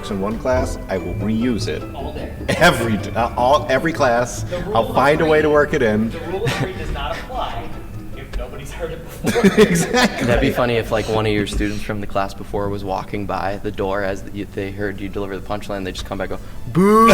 works in one class, I will reuse it all day. Every class. I'll find a way to work it in. The rule of three does not apply if nobody's heard it before. Exactly. That'd be funny if like one of your students from the class before was walking by the door as they heard you deliver the punchline. They just come back and go, boo!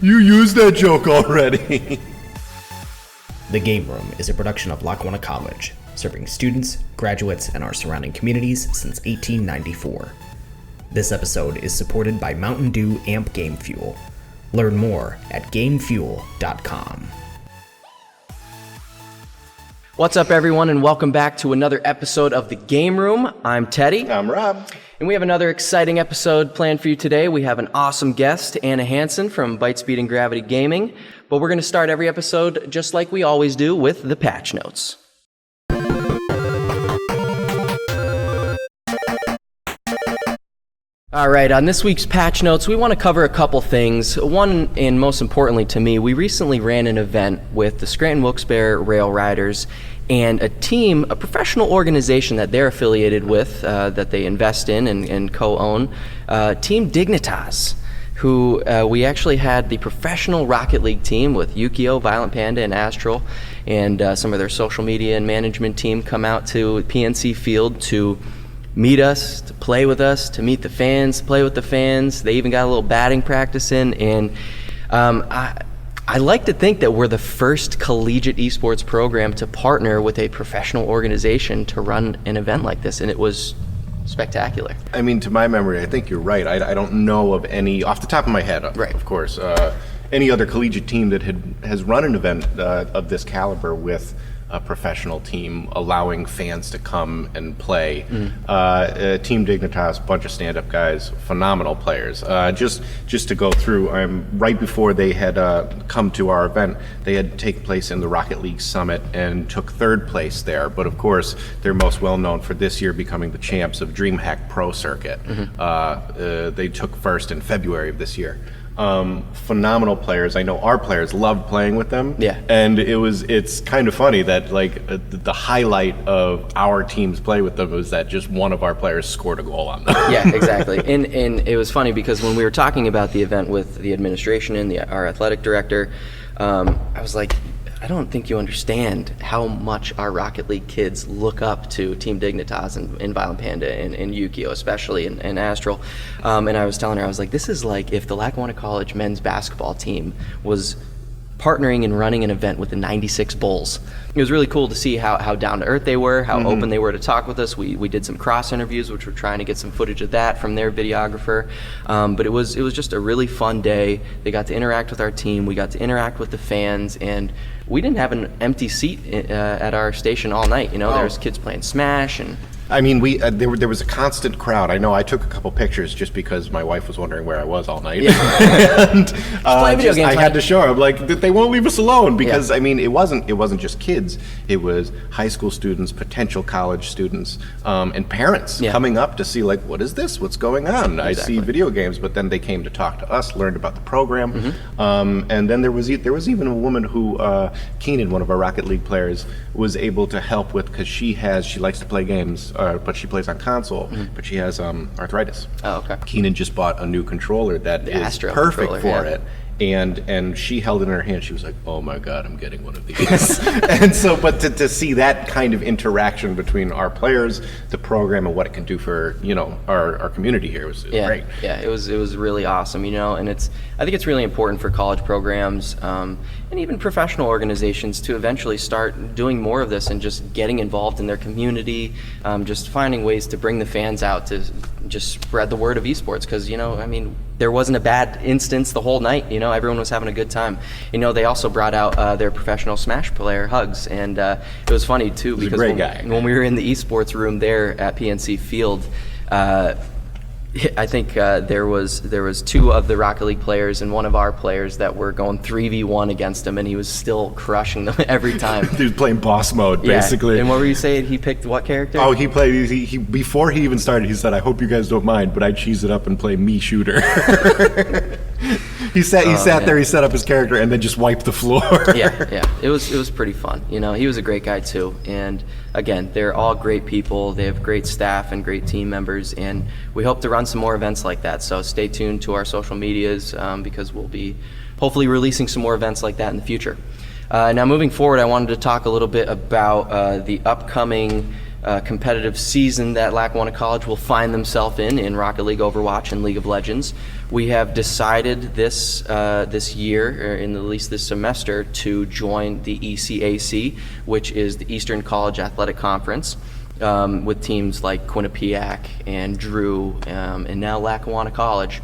You used that joke already. The Game Room is a production of Lackawanna College, serving students, graduates, and our surrounding communities since 1894. This episode is supported by Mountain Dew Amp Game Fuel. Learn more at gamefuel.com. What's up, everyone, and welcome back to another episode of The Game Room. I'm Teddy. I'm Rob. And we have another exciting episode planned for you today. We have an awesome guest, Anna Hanson from ByteSpeed and Gravity Gaming. But we're going to start every episode just like we always do with the patch notes. All right, on this week's patch notes, we want to cover a couple things. One, and most importantly to me, we recently ran an event with the Scranton Wilkes-Barre Rail Riders and a team, a professional organization that they're affiliated with, that they invest in and co-own, Team Dignitas, who we actually had the professional Rocket League team with Yukio, Violent Panda, and Astral, and some of their social media and management team come out to PNC Field to meet us, to play with us, to meet the fans, play with the fans. They even got a little batting practice in, and I like to think that we're the first collegiate esports program to partner with a professional organization to run an event like this, and it was spectacular. I mean, to my memory, I think you're right. I don't know of any, off the top of my head, Right. of course, any other collegiate team that has run an event of this caliber with a professional team, allowing fans to come and play. Team Dignitas, bunch of stand-up guys, phenomenal players. Just to go through, right before they had come to our event, they had taken place in the Rocket League Summit and took third place there. But of course, they're most well known for this year becoming the champs of DreamHack Pro Circuit. They took first in February of this year. Phenomenal players. I know our players loved playing with them. Yeah. And it's kind of funny that like the highlight of our team's play with them was that just one of our players scored a goal on them. Yeah, exactly. And it was funny because when we were talking about the event with the administration and our athletic director, I was like, I don't think you understand how much our Rocket League kids look up to Team Dignitas and Violent Panda and Yukio especially and Astral. And I was telling her, I was like, this is like if the Lackawanna College men's basketball team was partnering and running an event with the 96 Bulls. It was really cool to see how down to earth they were, how open they were to talk with us. We did some cross interviews, which we're trying to get some footage of that from their videographer. But it was just a really fun day. They got to interact with our team. We got to interact with the fans, and we didn't have an empty seat at our station all night. You know, there was kids playing Smash and. I mean, there was a constant crowd. I know I took a couple pictures just because my wife was wondering where I was all night. Yeah. And video games, I had to show her. I'm like, they won't leave us alone because Yeah. I mean, it wasn't just kids. It was high school students, potential college students, and parents coming up to see like, what is this? What's going on? Exactly. I see video games, but then they came to talk to us, learned about the program, and then there was even a woman who Keenan, one of our Rocket League players, was able to help with because she likes to play games. But she plays on console, but she has arthritis. Oh, okay. Keenan just bought a new controller that is Astro perfect controller, for it. And she held it in her hand. She was like, "Oh my God, I'm getting one of these." And so, but to see that kind of interaction between our players, the program, and what it can do for our community here was great. Yeah, it was really awesome. And I think it's really important for college programs and even professional organizations to eventually start doing more of this and just getting involved in their community, just finding ways to bring the fans out to just spread the word of esports. Because there wasn't a bad instance the whole night. Everyone was having a good time. They also brought out their professional Smash player, Hugs, and it was funny too because a great guy. When we were in the esports room there at PNC Field, I think there was two of the Rocket League players and one of our players that were going 3v1 against him, and he was still crushing them every time. He was playing boss mode, basically. And what were you saying? He picked what character? Oh, he played. He before he even started, he said, "I hope you guys don't mind, but I cheese it up and play me shooter." He sat there, he set up his character, and then just wiped the floor. Yeah. It was pretty fun. You know, he was a great guy too. And again, they're all great people. They have great staff and great team members, and we hope to run some more events like that. So stay tuned to our social medias because we'll be hopefully releasing some more events like that in the future. Now moving forward, I wanted to talk a little bit about the upcoming competitive season that Lackawanna College will find themselves in Rocket League, Overwatch, and League of Legends. We have decided this year, or at least this semester, to join the ECAC, which is the Eastern College Athletic Conference, with teams like Quinnipiac and Drew, and now Lackawanna College.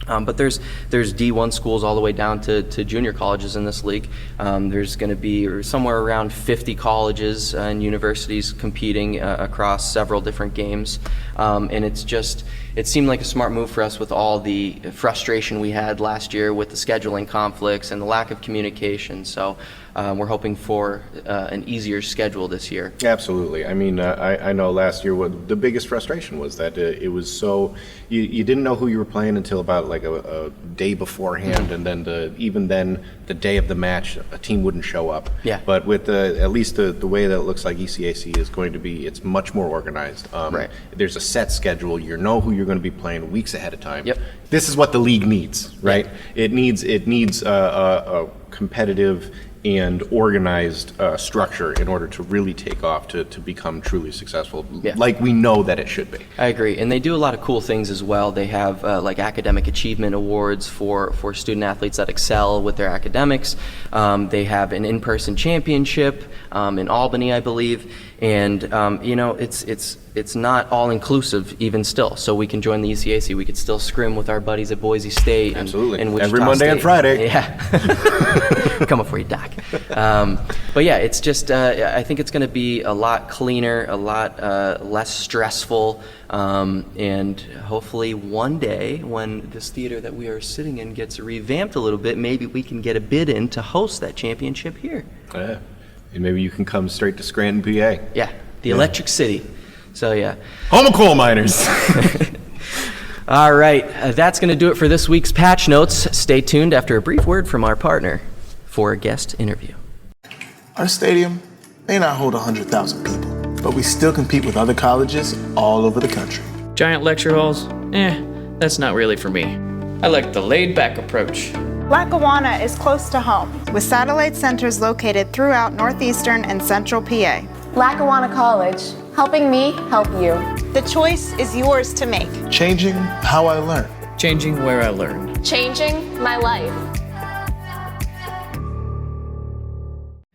But there's D1 schools all the way down to junior colleges in this league. There's going to be somewhere around 50 colleges and universities competing across several different games. And it seemed like a smart move for us with all the frustration we had last year with the scheduling conflicts and the lack of communication. So we're hoping for an easier schedule this year. Absolutely. I mean, I know last year what the biggest frustration was that it was so you didn't know who you were playing until about like a day beforehand, and then even then the day of the match a team wouldn't show up. Yeah. But with at least the way that it looks like ECAC is going to be, it's much more organized. Right. There's a set schedule. You know who you're going to be playing weeks ahead of time. Yep. This is what the league needs, right? Yep. It needs a competitive and organized structure in order to really take off to become truly successful, like we know that it should be. I agree, and they do a lot of cool things as well. They have like academic achievement awards for student athletes that excel with their academics. They have an in-person championship in Albany, I believe, and you know, it's not all inclusive even still. So we can join the ECAC. We could still scrim with our buddies at Boise State. Absolutely. And Wichita every Monday State. and Friday. Yeah. Coming for you, Doc. But yeah, it's just I think it's going to be a lot cleaner, a lot less stressful, and hopefully one day when this theater that we are sitting in gets revamped a little bit, maybe we can get a bid in to host that championship here. Yeah. And maybe you can come straight to Scranton, PA. Yeah, the Electric City. So yeah. Home of coal miners. All right, that's going to do it for this week's Patch Notes. Stay tuned after a brief word from our partner for a guest interview. Our stadium may not hold 100,000 people, but we still compete with other colleges all over the country. Giant lecture halls? That's not really for me. I like the laid-back approach. Lackawanna is close to home, with satellite centers located throughout northeastern and central PA. Lackawanna College, helping me help you. The choice is yours to make. Changing how I learn. Changing where I learn. Changing my life.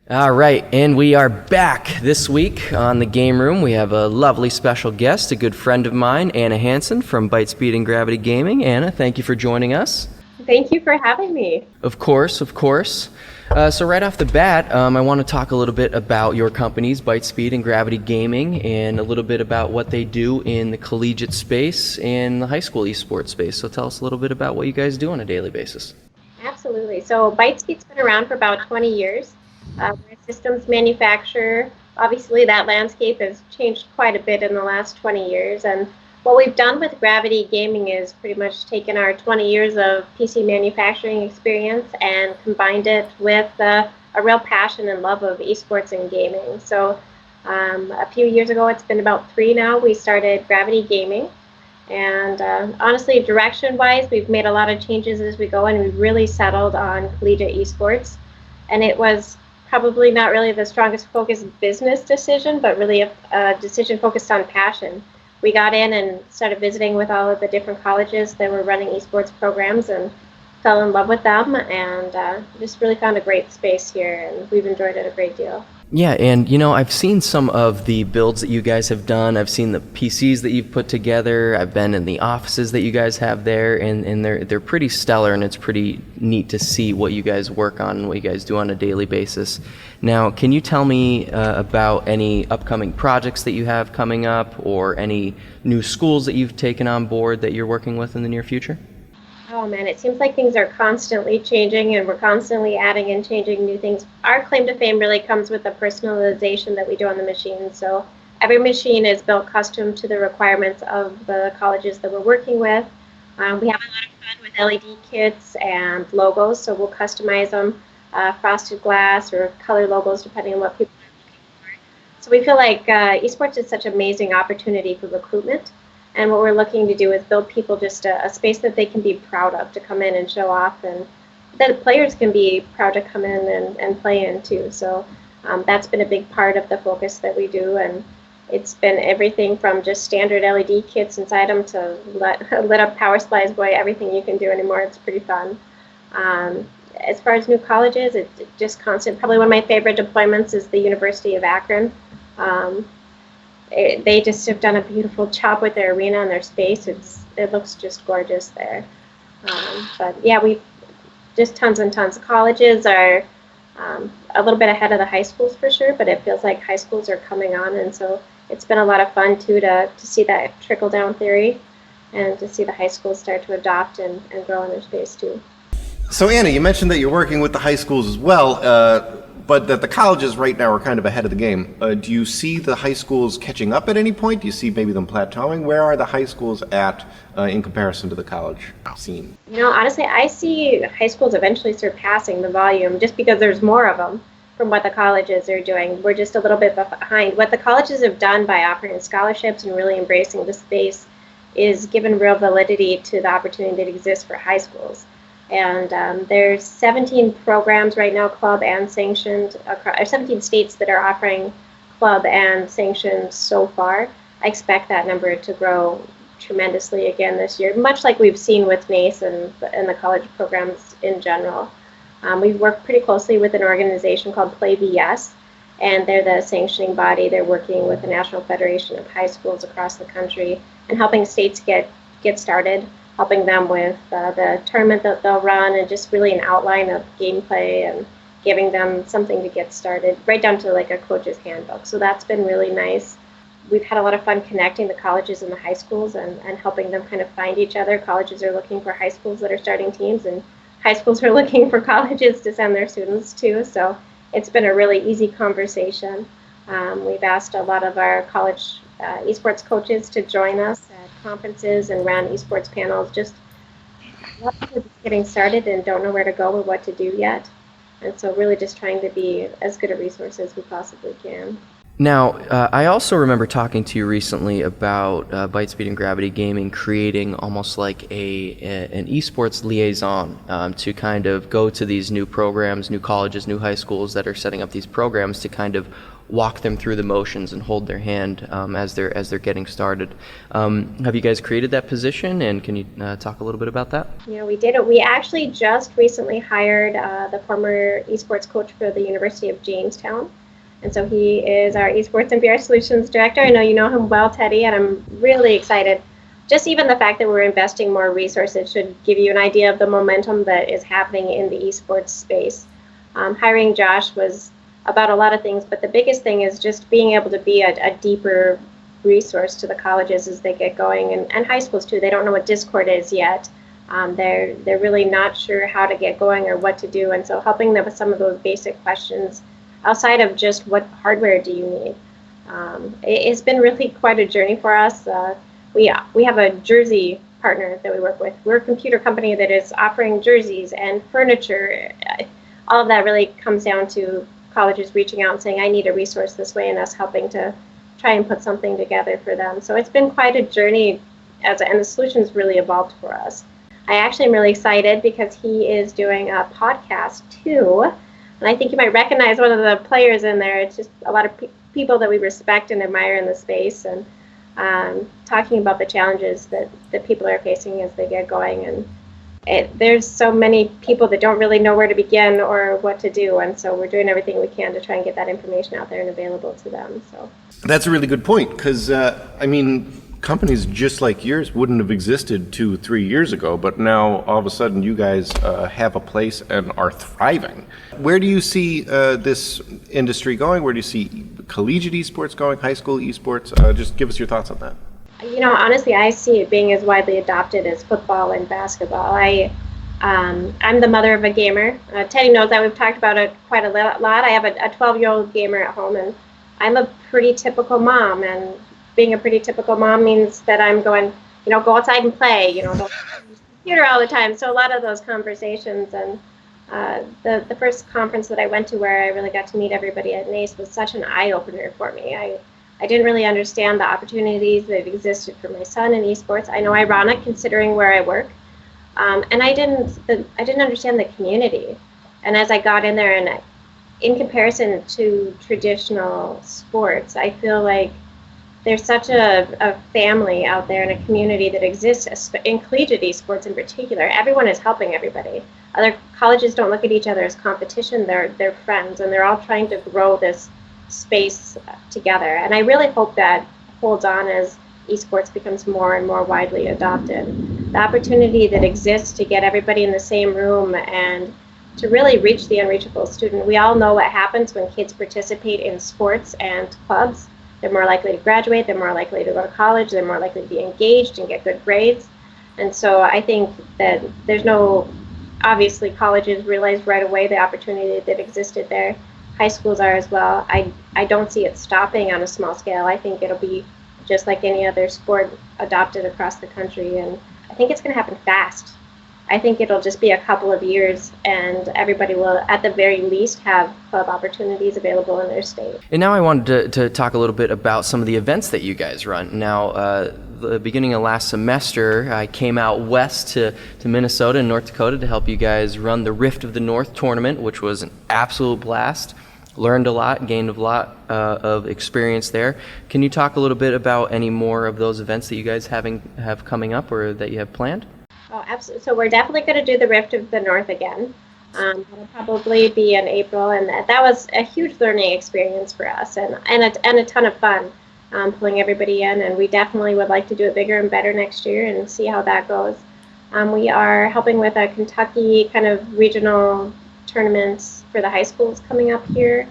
All right, and we are back this week on the Game Room. We have a lovely special guest, a good friend of mine, Anna Hanson from ByteSpeed and Gravity Gaming. Anna, thank you for joining us. Thank you for having me. Of course. So right off the bat, I want to talk a little bit about your companies, ByteSpeed and Gravity Gaming, and a little bit about what they do in the collegiate space and the high school esports space. So tell us a little bit about what you guys do on a daily basis. Absolutely. So ByteSpeed's been around for about 20 years. We're a systems manufacturer. Obviously, that landscape has changed quite a bit in the last 20 years. And what we've done with Gravity Gaming is pretty much taken our 20 years of PC manufacturing experience and combined it with a real passion and love of esports and gaming. So a few years ago, it's been about 3 now, we started Gravity Gaming. And honestly, direction-wise, we've made a lot of changes as we go, and we've really settled on collegiate esports. And it was probably not really the strongest focused business decision, but really a decision focused on passion. We got in and started visiting with all of the different colleges that were running esports programs and fell in love with them, and just really found a great space here, and we've enjoyed it a great deal. Yeah, and you know, I've seen some of the builds that you guys have done. I've seen the PCs that you've put together. I've been in the offices that you guys have there, and they're pretty stellar, and it's pretty neat to see what you guys work on and what you guys do on a daily basis. Now, can you tell me about any upcoming projects that you have coming up, or any new schools that you've taken on board that you're working with in the near future? Oh man, it seems like things are constantly changing, and we're constantly adding and changing new things. Our claim to fame really comes with the personalization that we do on the machine. So every machine is built custom to the requirements of the colleges that we're working with. We have a lot of fun with LED kits and logos, so we'll customize them, frosted glass or color logos depending on what people are looking for. So we feel like esports is such an amazing opportunity for recruitment, and what we're looking to do is build people just a space that they can be proud of to come in and show off, and that players can be proud to come in and play in too. So that's been a big part of the focus that we do, and it's been everything from just standard LED kits inside them to lit up power supplies. Boy, everything you can do anymore. It's pretty fun. As far as new colleges, it's just constant. Probably one of my favorite deployments is the University of Akron. They just have done a beautiful job with their arena and their space. It looks just gorgeous there. But yeah, we've just tons and tons. Colleges are a little bit ahead of the high schools for sure, but it feels like high schools are coming on, and so it's been a lot of fun too to see that trickle down theory and to see the high schools start to adopt and grow in their space too. So Anna, you mentioned that you're working with the high schools as well, but that the colleges right now are kind of ahead of the game. Do you see the high schools catching up at any point? Do you see maybe them plateauing? Where are the high schools at in comparison to the college scene? You know, honestly, I see high schools eventually surpassing the volume just because there's more of them from what the colleges are doing. We're just a little bit behind. What the colleges have done by offering scholarships and really embracing the space is given real validity to the opportunity that exists for high schools. And there's 17 programs right now, club and sanctioned, or 17 states that are offering club and sanctioned so far. I expect that number to grow tremendously again this year, much like we've seen with NACE and the college programs in general. We've worked pretty closely with an organization called Play BS, and they're the sanctioning body. They're working with the National Federation of High Schools across the country and helping states get started, helping them with the tournament that they'll run and just really an outline of gameplay and giving them something to get started, right down to like a coach's handbook. So that's been really nice. We've had a lot of fun connecting the colleges and the high schools and helping them kind of find each other. Colleges are looking for high schools that are starting teams, and high schools are looking for colleges to send their students to. So it's been a really easy conversation. We've asked a lot of our college esports coaches to join us at conferences and run esports panels. Just a lot of people just getting started and don't know where to go or what to do yet. And so really just trying to be as good a resource as we possibly can. Now, I also remember talking to you recently about ByteSpeed and Gravity Gaming creating almost like an esports liaison to kind of go to these new programs, new colleges, new high schools that are setting up these programs to kind of walk them through the motions and hold their hand as they're getting started. Have you guys created that position, and can you talk a little bit about that? Yeah, we did it. We actually just recently hired the former esports coach for the University of Jamestown. And so he is our Esports and VR Solutions Director. I know you know him well, Teddy, and I'm really excited. Just even the fact that we're investing more resources should give you an idea of the momentum that is happening in the esports space. Hiring Josh was about a lot of things, but the biggest thing is just being able to be a deeper resource to the colleges as they get going, and high schools too. They don't know what Discord is yet. They're really not sure how to get going or what to do, and so helping them with some of those basic questions outside of just what hardware do you need. It's been really quite a journey for us. We have a jersey partner that we work with. We're a computer company that is offering jerseys and furniture. All of that really comes down to colleges reaching out and saying, I need a resource this way, and us helping to try and put something together for them. So it's been quite a journey, and the solutions really evolved for us. I actually am really excited because he is doing a podcast too. And I think you might recognize one of the players in there. It's just a lot of people that we respect and admire in the space, and talking about the challenges that people are facing as they get going. And there's so many people that don't really know where to begin or what to do. And so we're doing everything we can to try and get that information out there and available to them. So That's a really good point, because, companies just like yours wouldn't have existed 2-3 years ago, but now all of a sudden you guys have a place and are thriving. Where do you see this industry going? Where do you see collegiate esports going, high school esports? Just give us your thoughts on that. You know, honestly, I see it being as widely adopted as football and basketball. I'm the mother of a gamer. Teddy knows that. We've talked about it quite a lot. I have a 12-year-old gamer at home, and I'm a pretty typical mom, and being a pretty typical mom means that I'm going, go outside and play, don't use the computer all the time. So a lot of those conversations, and the first conference that I went to where I really got to meet everybody at NACE was such an eye-opener for me. I didn't really understand the opportunities that existed for my son in esports. I know, ironic considering where I work, and I didn't understand the community. And as I got in there, and in comparison to traditional sports, I feel like there's such a family out there and a community that exists in collegiate esports in particular. Everyone is helping everybody. Other colleges don't look at each other as competition. They're friends, and they're all trying to grow this space together. And I really hope that holds on as esports becomes more and more widely adopted. The opportunity that exists to get everybody in the same room and to really reach the unreachable student. We all know what happens when kids participate in sports and clubs. They're more likely to graduate, they're more likely to go to college, they're more likely to be engaged and get good grades. And so I think that obviously colleges realized right away the opportunity that existed there. High schools are as well. I don't see it stopping on a small scale. I think it'll be just like any other sport adopted across the country, and I think it's going to happen fast. I think it'll just be a couple of years, and everybody will, at the very least, have club opportunities available in their state. And now I wanted to talk a little bit about some of the events that you guys run. Now, the beginning of last semester, I came out west to Minnesota and North Dakota to help you guys run the Rift of the North tournament, which was an absolute blast. Learned a lot, gained a lot of experience there. Can you talk a little bit about any more of those events that you guys have coming up or that you have planned? Oh, absolutely. So we're definitely going to do the Rift of the North again. It'll probably be in April, and that was a huge learning experience for us, and a ton of fun, pulling everybody in. And we definitely would like to do it bigger and better next year and see how that goes. We are helping with a Kentucky kind of regional tournaments for the high schools coming up here,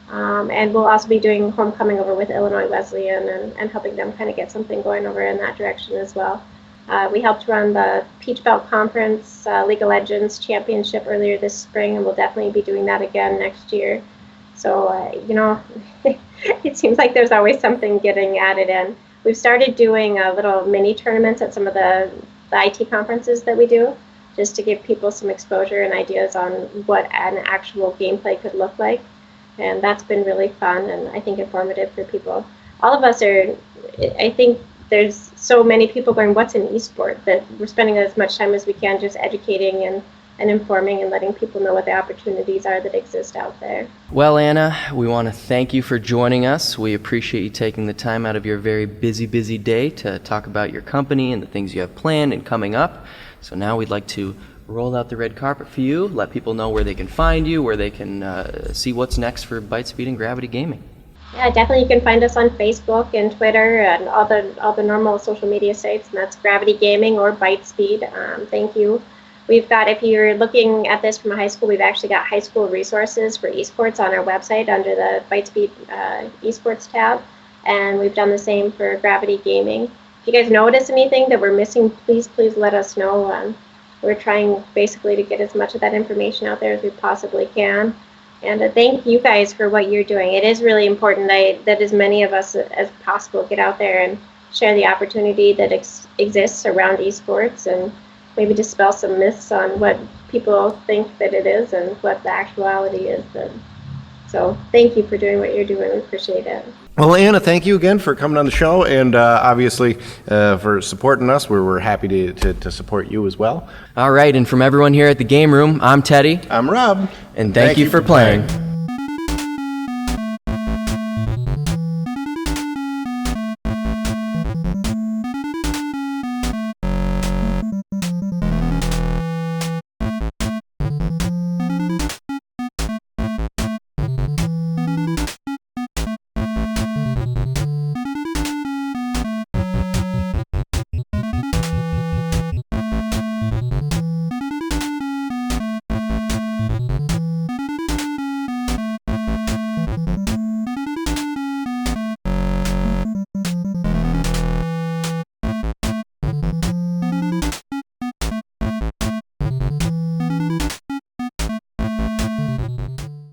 and we'll also be doing homecoming over with Illinois Wesleyan and helping them kind of get something going over in that direction as well. We helped run the Peach Belt Conference League of Legends Championship earlier this spring, and we'll definitely be doing that again next year. So, it seems like there's always something getting added in. We've started doing little mini tournaments at some of the IT conferences that we do, just to give people some exposure and ideas on what an actual gameplay could look like. And that's been really fun and I think informative for people. All of us I think there's so many people going, what's an esport? That we're spending as much time as we can just educating and informing and letting people know what the opportunities are that exist out there. Well, Anna, we want to thank you for joining us. We appreciate you taking the time out of your very busy day to talk about your company and the things you have planned and coming up. So now we'd like to roll out the red carpet for you, let people know where they can find you, where they can see what's next for ByteSpeed and Gravity Gaming. Yeah, definitely you can find us on Facebook and Twitter and all the normal social media sites, and that's Gravity Gaming or ByteSpeed. Thank you. We've got, if you're looking at this from a high school, we've actually got high school resources for esports on our website under the ByteSpeed esports tab, and we've done the same for Gravity Gaming. If you guys notice anything that we're missing, please let us know. We're trying basically to get as much of that information out there as we possibly can. And thank you guys for what you're doing. It is really important that as many of us as possible get out there and share the opportunity that exists around esports and maybe dispel some myths on what people think that it is and what the actuality is. So thank you for doing what you're doing. We appreciate it. Well, Anna, thank you again for coming on the show and obviously for supporting us. We're happy to support you as well. All right, and from everyone here at the Game Room, I'm Teddy. I'm Rob. And thank you for playing.